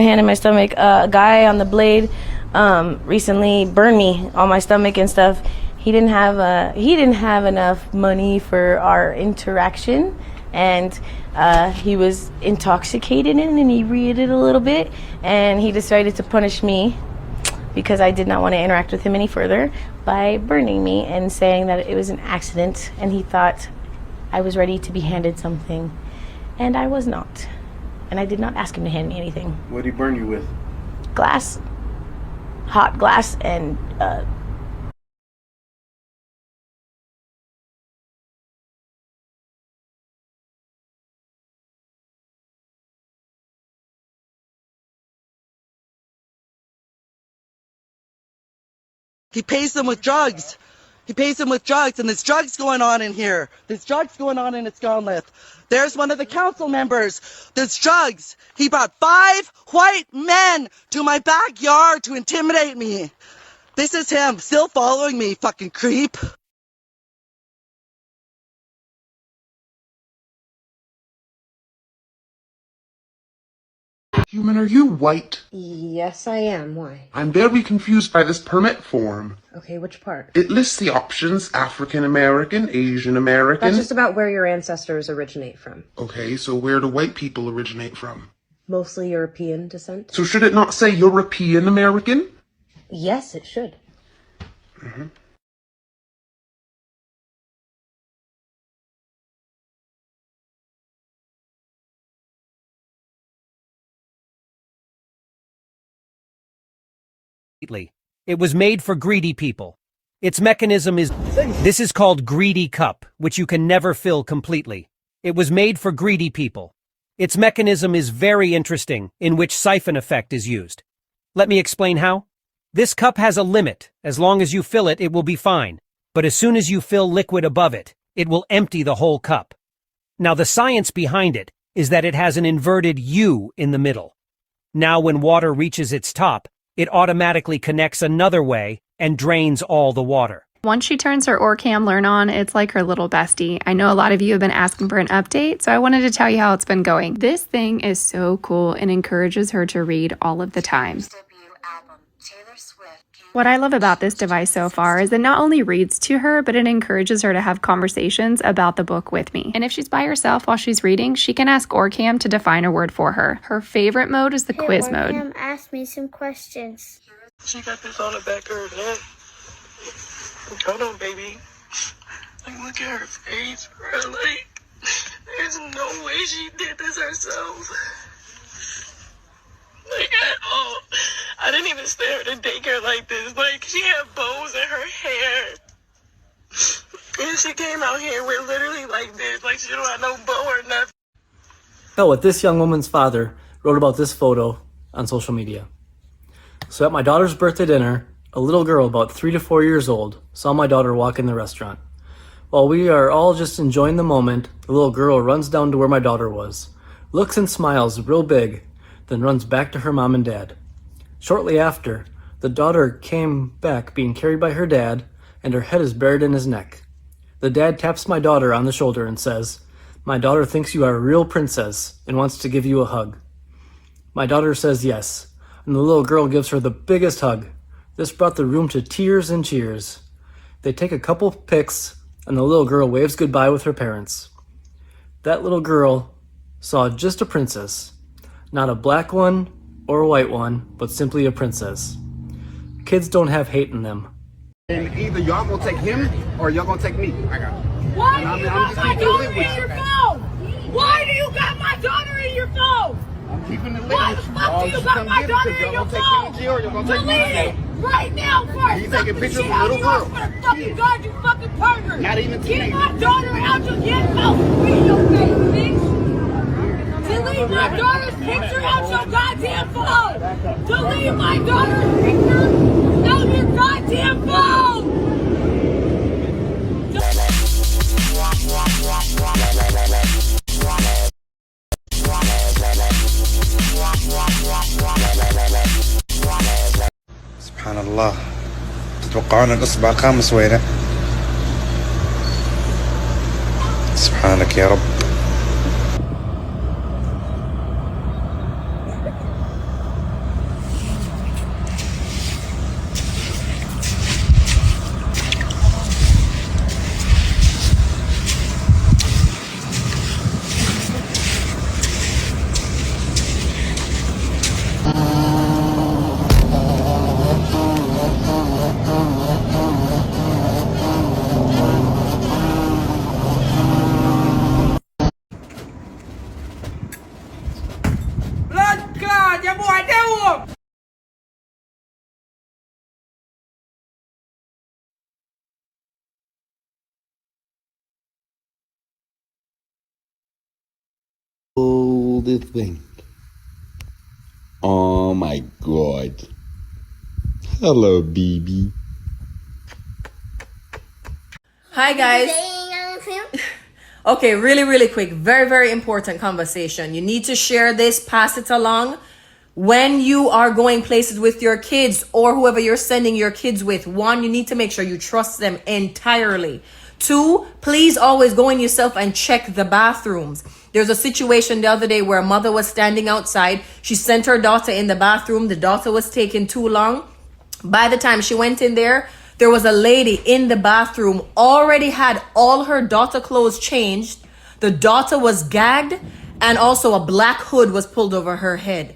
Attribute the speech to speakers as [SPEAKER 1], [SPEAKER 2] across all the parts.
[SPEAKER 1] hand in my stomach. A guy on the blade recently burned me on my stomach and stuff. He didn't have enough money for our interaction, and he was intoxicated and inebriated a little bit, and he decided to punish me because I did not want to interact with him any further by burning me and saying that it was an accident, and he thought I was ready to be handed something, and I was not. And I did not ask him to hand me anything.
[SPEAKER 2] What did he burn you with?
[SPEAKER 1] Glass. Hot glass and
[SPEAKER 3] He pays them with drugs. He pays them with drugs, and there's drugs going on in here. There's drugs going on in Sconlith. There's one of the council members. There's drugs. He brought 5 white men to my backyard to intimidate me. This is him, still following me, fucking creep.
[SPEAKER 4] Human, are you white?
[SPEAKER 5] Yes, I am. Why?
[SPEAKER 4] I'm very confused by this permit form.
[SPEAKER 5] Okay, which part?
[SPEAKER 4] It lists the options: African American, Asian American.
[SPEAKER 5] That's just about where your ancestors originate from.
[SPEAKER 4] Okay, so where do white people originate from?
[SPEAKER 5] Mostly European descent.
[SPEAKER 4] So should it not say European American?
[SPEAKER 5] Yes, it should.
[SPEAKER 4] Mm-hmm.
[SPEAKER 6] It was made for greedy people. Its mechanism is... This is called Greedy Cup, which you can never fill completely. It was made for greedy people. Its mechanism is very interesting, in which siphon effect is used. Let me explain how. This cup has a limit. As long as you fill it, it will be fine. But as soon as you fill liquid above it, it will empty the whole cup. Now the science behind it is that it has an inverted U in the middle. Now when water reaches its top, it automatically connects another way and drains all the water.
[SPEAKER 7] Once she turns her Orcam Learn on, it's like her little bestie. I know a lot of you have been asking for an update, so I wanted to tell you how it's been going. This thing is so cool and encourages her to read all of the time. What I love about this device so far is it not only reads to her, but it encourages her to have conversations about the book with me. And if she's by herself while she's reading, she can ask Orcam to define a word for her. Her favorite mode is the quiz mode.
[SPEAKER 8] Orcam, ask me some questions.
[SPEAKER 9] She got this on the back of her neck. Hold on, baby. Like, look at her face, bro. Like, there's no way she did this herself. Like, at all. I didn't even stare at the daycare like this. Like, she had bows in her hair. And she came out here with literally like this. Like, she don't have no bow or nothing.
[SPEAKER 10] Oh, what this young woman's father wrote about this photo on social media. So at my daughter's birthday dinner, a little girl about 3 to 4 years old saw my daughter walk in the restaurant. While we are all just enjoying the moment, the little girl runs down to where my daughter was, looks and smiles real big, then runs back to her mom and dad. Shortly after, the daughter came back being carried by her dad, and her head is buried in his neck. The dad taps my daughter on the shoulder and says, "My daughter thinks you are a real princess and wants to give you a hug." My daughter says yes, and the little girl gives her the biggest hug. This brought the room to tears and cheers. They take a couple pics, and the little girl waves goodbye with her parents. That little girl saw just a princess, not a black one or a white one, but simply a princess. Kids don't have hate in them.
[SPEAKER 11] And either y'all gonna take him or y'all gonna take me. I got it.
[SPEAKER 12] Why do you got my daughter in your phone? Why do you got my daughter in your phone?
[SPEAKER 11] I'm keeping it lit.
[SPEAKER 12] Why the fuck do you got my daughter in your phone? Delete it right now first.
[SPEAKER 11] He's taking pictures of the little girl.
[SPEAKER 12] Fucking God, you fucking pervert.
[SPEAKER 11] Not even
[SPEAKER 12] Get my daughter out your your face, bitch. Delete my daughter's picture out your goddamn phone. Delete my daughter's picture out your goddamn phone.
[SPEAKER 13] سبحان الله تتوقعون الإصبع الخامس وينه؟ سبحانك يا رب. This thing. Oh my God. Hello, baby.
[SPEAKER 2] Hi guys. Okay, really quick. Very important conversation. You need to share this, pass it along. When you are going places with your kids or whoever you're sending your kids with, one, you need to make sure you trust them entirely. Two, please always go in yourself and check the bathrooms. There's a situation the other day where a mother was standing outside. She sent her daughter in the bathroom. The daughter was taking too long. By the time she went in there, there was a lady in the bathroom, already had all her daughter clothes changed. The daughter was gagged, and also a black hood was pulled over her head.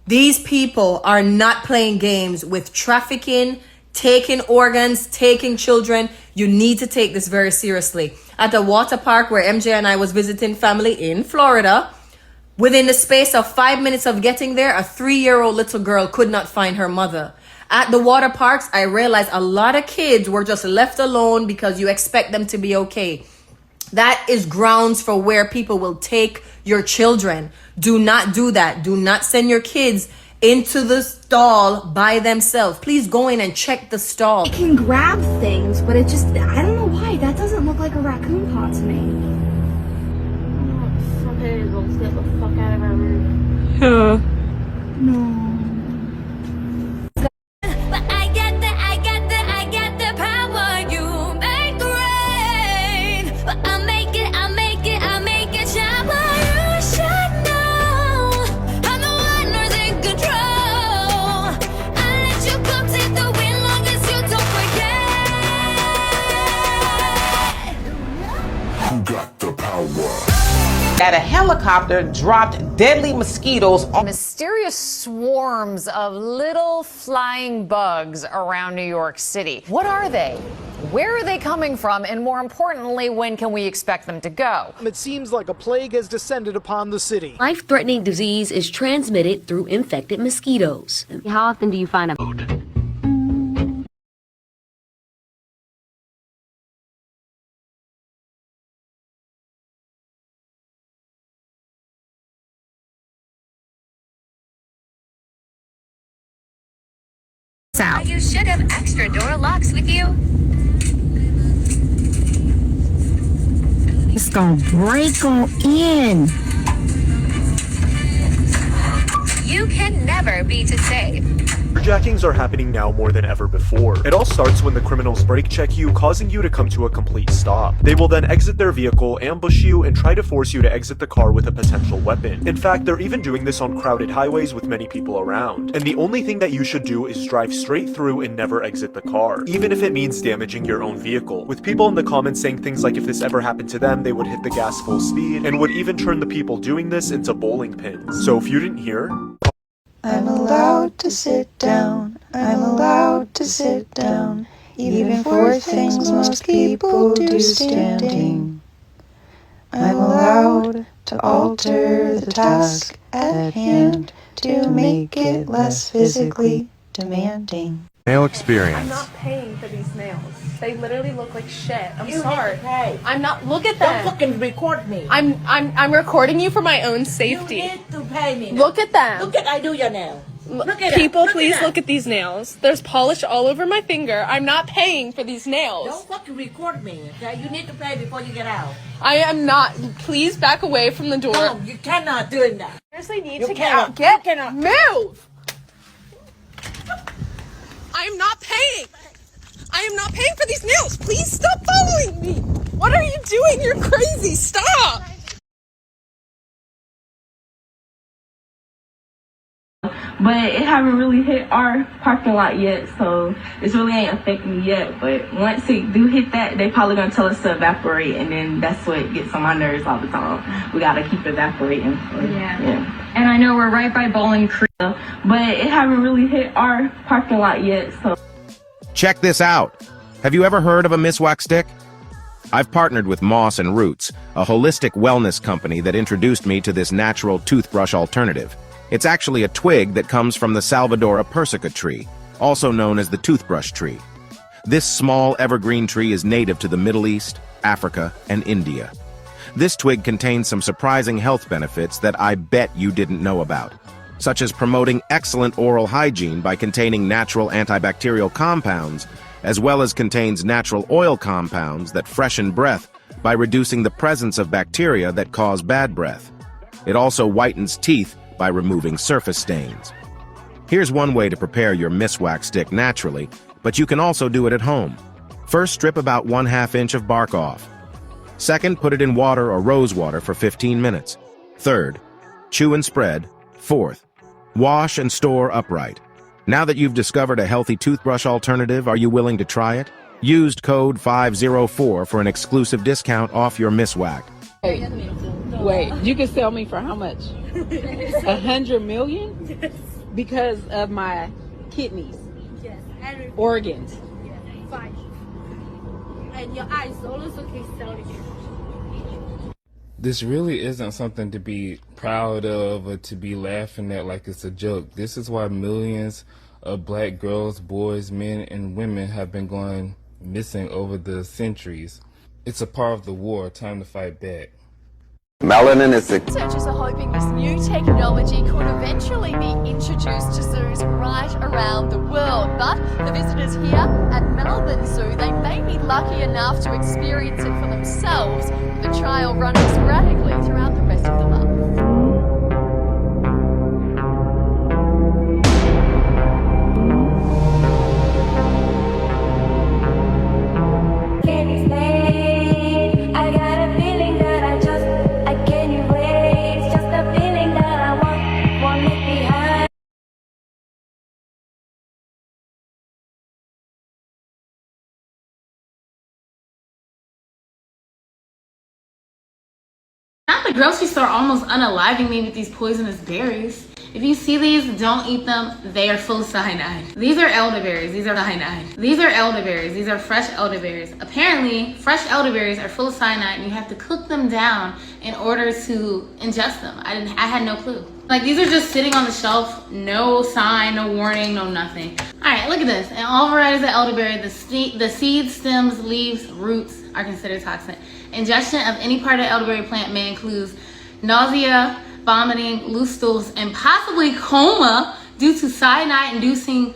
[SPEAKER 2] These people are not playing games with trafficking, taking organs, taking children. You need to take this very seriously. At the water park where MJ and I was visiting family in Florida, within the space of 5 minutes of getting there, a 3-year-old little girl could not find her mother. At the water parks, I realized a lot of kids were just left alone because you expect them to be okay. That is grounds for where people will take your children. Do not do that. Do not send your kids into the stall by themselves. Please go in and check the stall.
[SPEAKER 14] It can grab things, but it just, I don't know why. That doesn't look like a raccoon paw to me.
[SPEAKER 9] Okay, let's get the fuck out of our room.
[SPEAKER 14] No.
[SPEAKER 15] That a helicopter dropped deadly mosquitoes on
[SPEAKER 16] mysterious swarms of little flying bugs around New York City. What are they? Where are they coming from? And more importantly, when can we expect them to go?
[SPEAKER 17] It seems like a plague has descended upon the city.
[SPEAKER 18] Life-threatening disease is transmitted through infected mosquitoes. How often do you find a
[SPEAKER 19] You should have extra door locks with you.
[SPEAKER 20] It's gonna break on in.
[SPEAKER 19] You can never be too safe.
[SPEAKER 21] Carjackings are happening now more than ever before. It all starts when the criminals brake check you, causing you to come to a complete stop. They will then exit their vehicle, ambush you, and try to force you to exit the car with a potential weapon. In fact, they're even doing this on crowded highways with many people around. And the only thing that you should do is drive straight through and never exit the car, even if it means damaging your own vehicle. With people in the comments saying things like if this ever happened to them, they would hit the gas full speed, and would even turn the people doing this into bowling pins. So if you didn't hear,
[SPEAKER 22] I'm allowed to sit down, I'm allowed to sit down, even for things most people do standing. I'm allowed to alter the task at hand to make it less physically demanding.
[SPEAKER 23] Nail experience.
[SPEAKER 24] I'm not paying for these nails. They literally look like shit. I'm sorry. I'm not. Look at them.
[SPEAKER 25] Don't fucking record me.
[SPEAKER 24] I'm recording you for my own safety.
[SPEAKER 25] You need to pay me.
[SPEAKER 24] Look at them.
[SPEAKER 25] Look at I do your nail. Look at
[SPEAKER 24] people,
[SPEAKER 25] that.
[SPEAKER 24] please look at these nails. There's polish all over my finger. I'm not paying for these nails.
[SPEAKER 25] Don't fucking record me, okay? You need to pay before you get out.
[SPEAKER 24] I am not. Please back away from the door.
[SPEAKER 25] No, you cannot do that.
[SPEAKER 24] Seriously, need
[SPEAKER 25] You
[SPEAKER 24] to get
[SPEAKER 25] cannot.
[SPEAKER 24] out. Get
[SPEAKER 25] You cannot.
[SPEAKER 24] move. I am not paying. I am not paying for these nails. Please stop following me. What are you doing? You're crazy. Stop.
[SPEAKER 1] But it haven't really hit our parking lot yet, so this really ain't affecting me yet. But once it do hit that, they probably gonna tell us to evaporate, and then that's what gets on my nerves all the time. We gotta keep evaporating. Yeah.
[SPEAKER 26] And I know we're right by Bowling Creek,
[SPEAKER 1] but it haven't really hit our parking lot yet, so.
[SPEAKER 27] Check this out. Have you ever heard of a Miswak stick? I've partnered with Moss and Roots, a holistic wellness company that introduced me to this natural toothbrush alternative. It's actually a twig that comes from the Salvadora persica tree, also known as the toothbrush tree. This small evergreen tree is native to the Middle East, Africa, and India. This twig contains some surprising health benefits that I bet you didn't know about, such as promoting excellent oral hygiene by containing natural antibacterial compounds, as well as contains natural oil compounds that freshen breath by reducing the presence of bacteria that cause bad breath. It also whitens teeth by removing surface stains. Here's one way to prepare your miswak stick naturally, but you can also do it at home. First, strip about 1/2 inch of bark off. Second, put it in water or rose water for 15 minutes. Third, chew and spread. Fourth, wash and store upright. Now that you've discovered a healthy toothbrush alternative, are you willing to try it? Used code 504 for an exclusive discount off your miswak.
[SPEAKER 3] Wait, you can sell me for how much? 100 million?
[SPEAKER 12] Yes.
[SPEAKER 3] Because of my kidneys,
[SPEAKER 12] Yes.
[SPEAKER 3] organs.
[SPEAKER 12] Yes. Fine. And your eyes also can sell it.
[SPEAKER 4] This really isn't something to be proud of or to be laughing at like it's a joke. This is why millions of black girls, boys, men, and women have been going missing over the centuries. It's a part of the war, time to fight back.
[SPEAKER 5] Melanin is the...
[SPEAKER 6] Researchers are hoping this new technology could eventually be introduced to zoos right around the world. But the visitors here at Melbourne Zoo, they may be lucky enough to experience it for themselves, with the trial running sporadically throughout the rest of the month.
[SPEAKER 1] At the grocery store, almost unaliving me with these poisonous berries. If you see these, don't eat them. They are full of cyanide. These are elderberries. These are cyanide. These are elderberries. These are fresh elderberries. Apparently, fresh elderberries are full of cyanide, and you have to cook them down in order to ingest them. I had no clue. Like, these are just sitting on the shelf, no sign, no warning, no nothing. All right, look at this. In all varieties of elderberry, the seeds, stems, leaves, roots are considered toxic. Ingestion of any part of elderberry plant may include nausea, vomiting, loose stools, and possibly coma due to cyanide-inducing.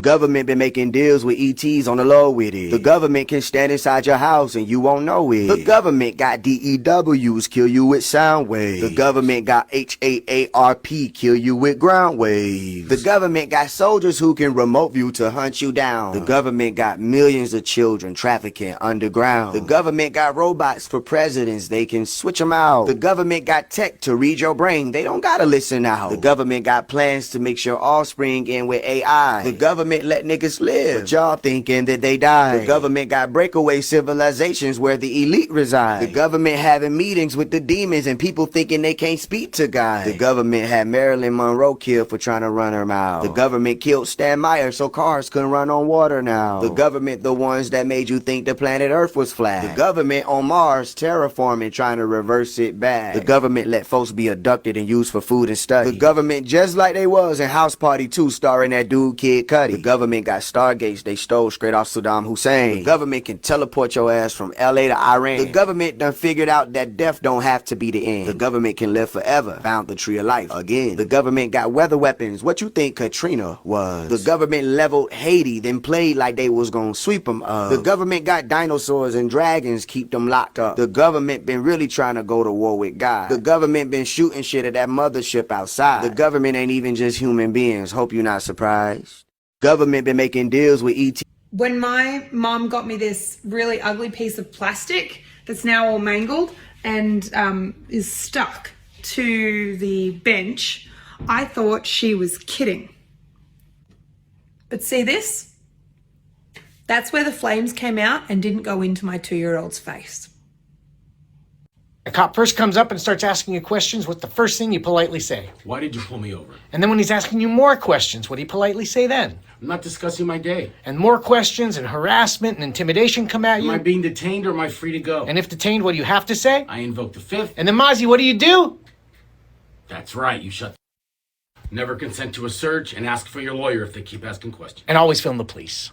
[SPEAKER 7] Government been making deals with ETs on the low with it. The government can stand inside your house and you won't know it. The government got DEWs kill you with sound waves. The government got HAARP kill you with ground waves. The government got soldiers who can remote view to hunt you down. The government got millions of children trafficking underground. The government got robots for presidents, they can switch them out. The government got tech to read your brain, they don't gotta listen out. The government got plans to mix your offspring in with AI. The government let niggas live, but y'all thinking that they died. The government got breakaway civilizations where the elite reside. The government having meetings with the demons and people thinking they can't speak to God. The government had Marilyn Monroe killed for trying to run her mouth. The government killed Stan Meyer so cars couldn't run on water now. The government the ones that made you think the planet Earth was flat. The government on Mars terraforming trying to reverse it back. The government let folks be abducted and used for food and study. The government just like they was in House Party 2 starring that dude Kid Cudi. The government got Stargates they stole straight off Saddam Hussein. The government can teleport your ass from LA to Iran. The government done figured out that death don't have to be the end. The government can live forever. Found the tree of life again. The government got weather weapons. What you think Katrina was? The government leveled Haiti, then played like they was gonna sweep them up. The government got dinosaurs and dragons, keep them locked up. The government been really trying to go to war with God. The government been shooting shit at that mothership outside. The government ain't even just human beings. Hope you're not surprised. Government been making deals with ET.
[SPEAKER 8] When my mom got me this really ugly piece of plastic that's now all mangled and is stuck to the bench, I thought she was kidding. But see this? That's where the flames came out and didn't go into my 2-year-old's face.
[SPEAKER 17] A cop first comes up and starts asking you questions. What's the first thing you politely say?
[SPEAKER 23] Why did you pull me over?
[SPEAKER 17] And then when he's asking you more questions, what do you politely say then?
[SPEAKER 23] I'm not discussing my day.
[SPEAKER 17] And more questions and harassment and intimidation come at you.
[SPEAKER 23] Am I being detained or am I free to go?
[SPEAKER 17] And if detained, what do you have to say?
[SPEAKER 23] I invoke the Fifth.
[SPEAKER 17] And then Mozzie, what do?
[SPEAKER 23] That's right, you shut the... Never consent to a search and ask for your lawyer if they keep asking questions.
[SPEAKER 17] And always film the police.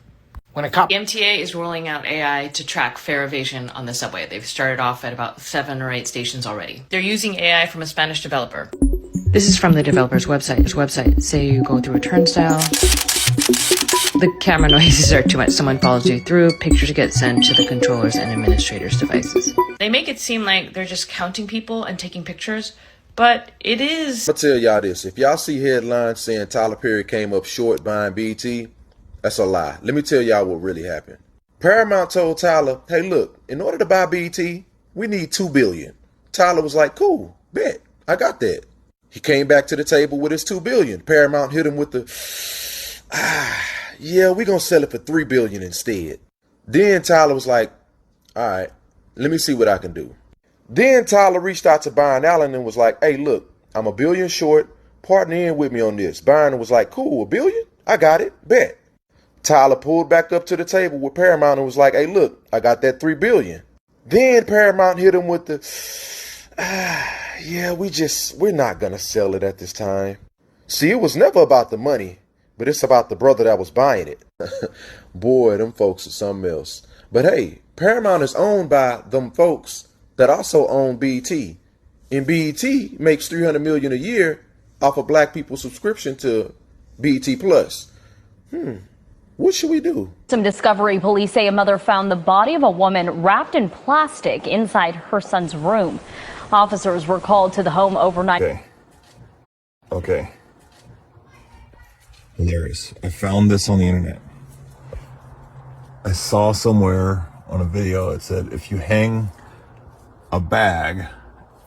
[SPEAKER 17] When a cop
[SPEAKER 16] MTA is rolling out AI to track fare evasion on the subway. They've started off at about 7 or 8 stations already. They're using AI from a Spanish developer. This is from the developer's website. Say you go through a turnstile. The camera noises are too much. Someone follows you through. Pictures get sent to the controllers and administrators' devices. They make it seem like they're just counting people and taking pictures, but it is.
[SPEAKER 2] I'm gonna tell y'all this. If y'all see headlines saying Tyler Perry came up short buying BT, that's a lie. Let me tell y'all what really happened. Paramount told Tyler, hey, look, in order to buy BT, we need $2 billion. Tyler was like, cool, bet, I got that. He came back to the table with his $2 billion. Paramount hit him with the, yeah, we're gonna sell it for $3 billion instead. Then Tyler was like, all right, let me see what I can do. Then Tyler reached out to Byron Allen and was like, hey, look, I'm $1 billion short. Partner in with me on this. Byron was like, cool, $1 billion? I got it, bet. Tyler pulled back up to the table with Paramount and was like, hey, look, I got that $3 billion. Then Paramount hit him with the, yeah, we're not going to sell it at this time. See, it was never about the money, but it's about the brother that was buying it. Boy, them folks are something else. But hey, Paramount is owned by them folks that also own BET. And BET makes $300 million a year off of black people's subscription to BET Plus. What should we do?
[SPEAKER 9] Some discovery police say a mother found the body of a woman wrapped in plastic inside her son's room. Officers were called to the home overnight.
[SPEAKER 10] Okay. Hilarious. I found this on the internet. I saw somewhere on a video it said if you hang a bag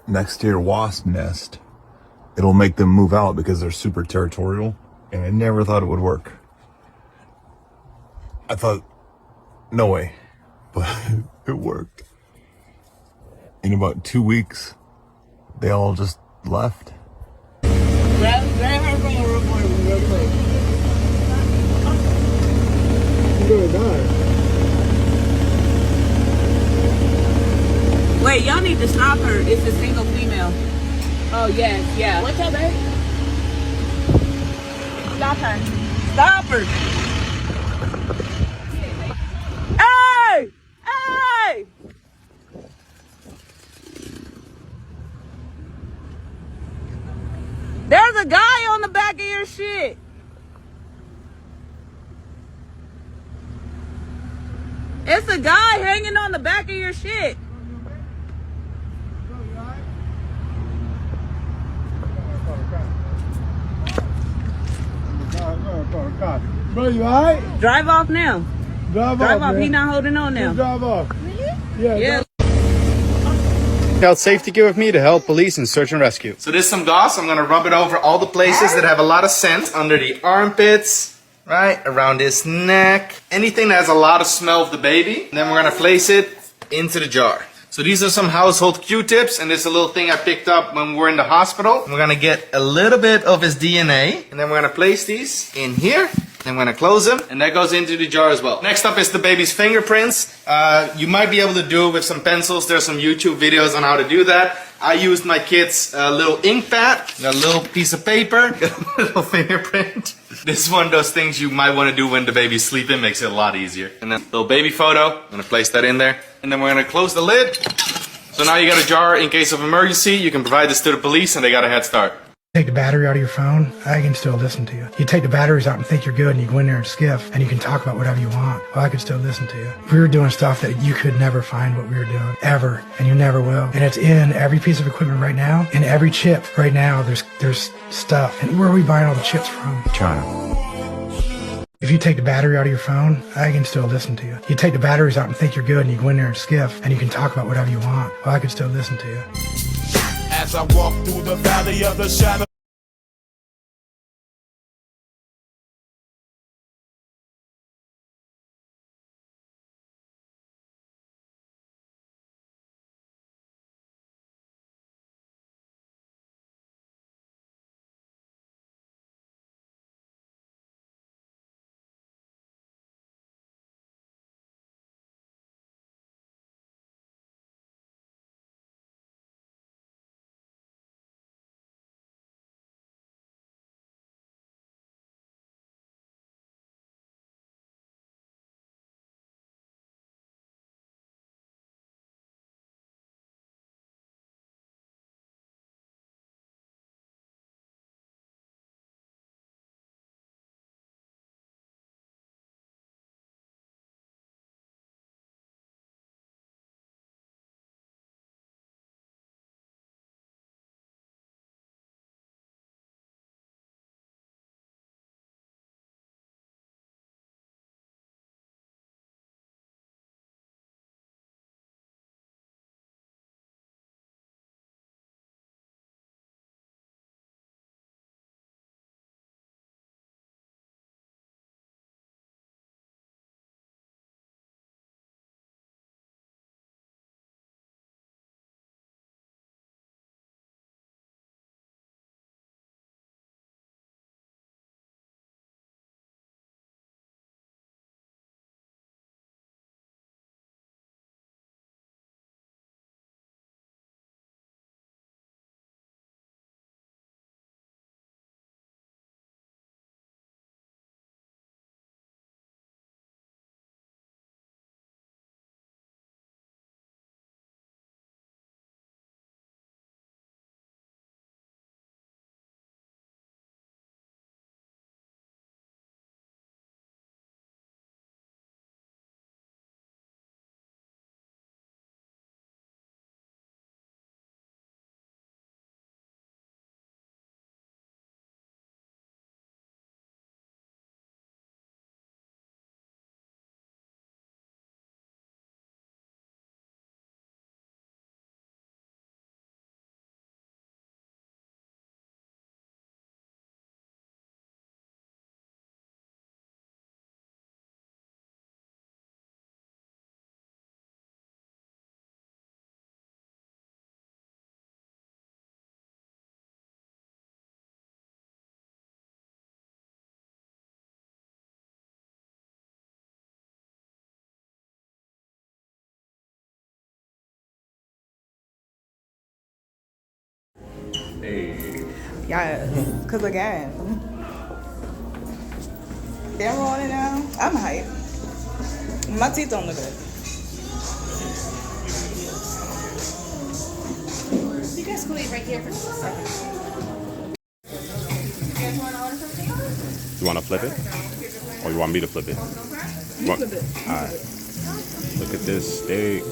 [SPEAKER 10] next to your wasp nest, it'll make them move out because they're super territorial. And I never thought it would work. I thought, no way, but it worked. In about 2 weeks, they all just left.
[SPEAKER 25] Grab her from a room real quick.
[SPEAKER 10] You're gonna die.
[SPEAKER 25] Wait, y'all need to stop her. It's a single female. Oh, yes, yeah. What's up, babe? Stop her. Stop her. Hey! Hey! There's a guy on the back of your shit. It's a guy hanging on the back of your shit.
[SPEAKER 10] Bro, you alright?
[SPEAKER 25] Drive off now.
[SPEAKER 10] Drive
[SPEAKER 25] off.
[SPEAKER 10] man.
[SPEAKER 25] He not holding on now.
[SPEAKER 10] Just drive off. Really?
[SPEAKER 25] Yeah.
[SPEAKER 11] Scout Safety Gear with me to help police in search and rescue. So there's some gauze. I'm gonna rub it over all the places that have a lot of scent, under the armpits, right around his neck, anything that has a lot of smell of the baby. And then we're gonna place it into the jar. So these are some household Q-tips, and this is a little thing I picked up when we were in the hospital. We're gonna get a little bit of his DNA, and then we're gonna place these in here. Then we're gonna close them, and that goes into the jar as well. Next up is the baby's fingerprints. You might be able to do it with some pencils. There's some YouTube videos on how to do that. I used my kid's little ink pad, got a little piece of paper, got a little fingerprint. This is one of those things you might want to do when the baby's sleeping, makes it a lot easier. And then little baby photo, I'm gonna place that in there. And then we're gonna close the lid. So now you got a jar in case of emergency. You can provide this to the police and they got a head start.
[SPEAKER 13] Take the battery out of your phone, I can still listen to you. You take the batteries out and think you're good, and you go in there and skiff, and you can talk about whatever you want. Well, I could still listen to you. We were doing stuff that you could never find what we were doing, ever, and you never will. And it's in every piece of equipment right now, in every chip right now, there's stuff. And where are we buying all the chips from? China. If you take the battery out of your phone, I can still listen to you. You take the batteries out and think you're good, and you go in there and skiff, and you can talk about whatever you want. Well, I could still listen to you.
[SPEAKER 14] As I walk through the valley of the shadow
[SPEAKER 15] Yes, because again, they're rolling it now. I'm hyped. My teeth don't look good.
[SPEAKER 18] You guys can wait right here for just a second. You guys want to order something?
[SPEAKER 19] You want to flip it? Or you want me to flip it?
[SPEAKER 15] You flip it.
[SPEAKER 19] Alright. Look at this steak.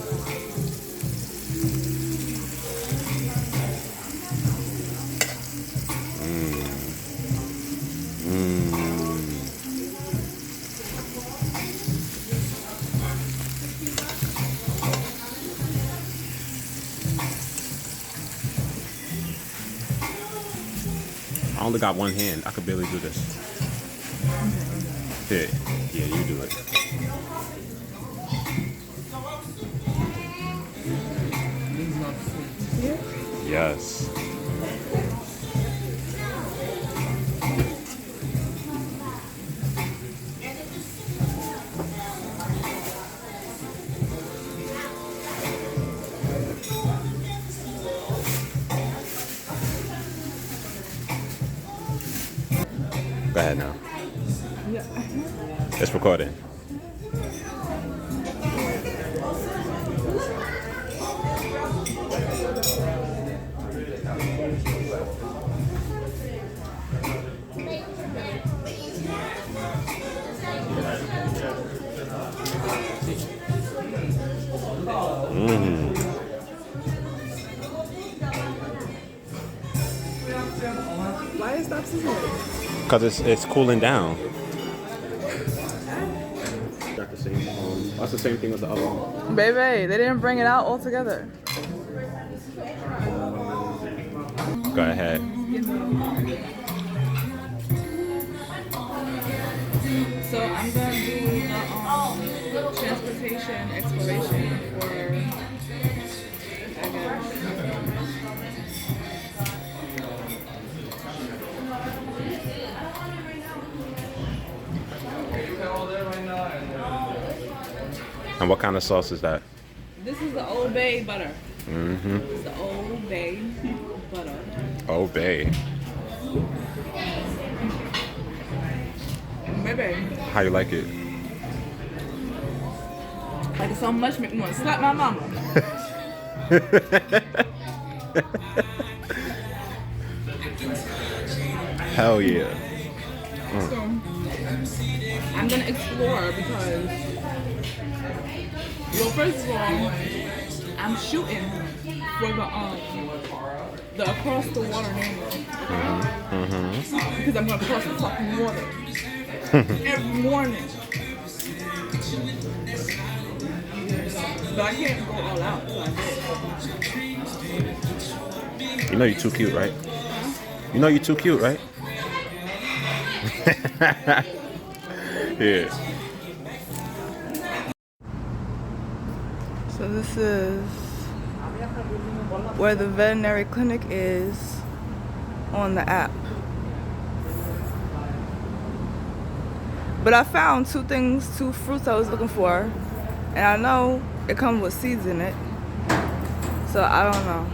[SPEAKER 19] I only got one hand. I could barely do this. Yeah, you do it. Yes. Go ahead now.
[SPEAKER 15] Yeah.
[SPEAKER 19] It's recording.
[SPEAKER 15] Why is that sizzling?
[SPEAKER 19] Because it's cooling down. That's the same thing with the other one.
[SPEAKER 15] Baby, they didn't bring it out all together.
[SPEAKER 19] Go ahead.
[SPEAKER 15] So I'm gonna do the transportation exploration for, I guess.
[SPEAKER 19] And what kind of sauce is that?
[SPEAKER 15] This is the Old Bay butter.
[SPEAKER 19] Mm-hmm.
[SPEAKER 15] It's the Old Bay butter.
[SPEAKER 19] Old Bay.
[SPEAKER 15] Baby,
[SPEAKER 19] How you like it?
[SPEAKER 15] like it so much make me want to slap my mama.
[SPEAKER 19] Hell yeah.
[SPEAKER 15] So, I'm gonna explore because, well, first of all, I'm shooting for the across the water neighborhood. Because I'm gonna cross the fucking water every morning. But I can't go all out, so I did.
[SPEAKER 19] You know you're too cute, right? You know you're too cute, right? Yeah.
[SPEAKER 15] So this is where the veterinary clinic is on the app. But I found two fruits I was looking for, and I know it comes with seeds in it. So I don't know.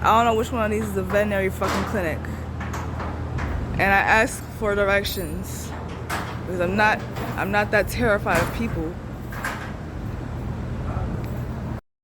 [SPEAKER 15] I don't know which one of these is the veterinary fucking clinic. And I asked for directions because I'm not that terrified of people.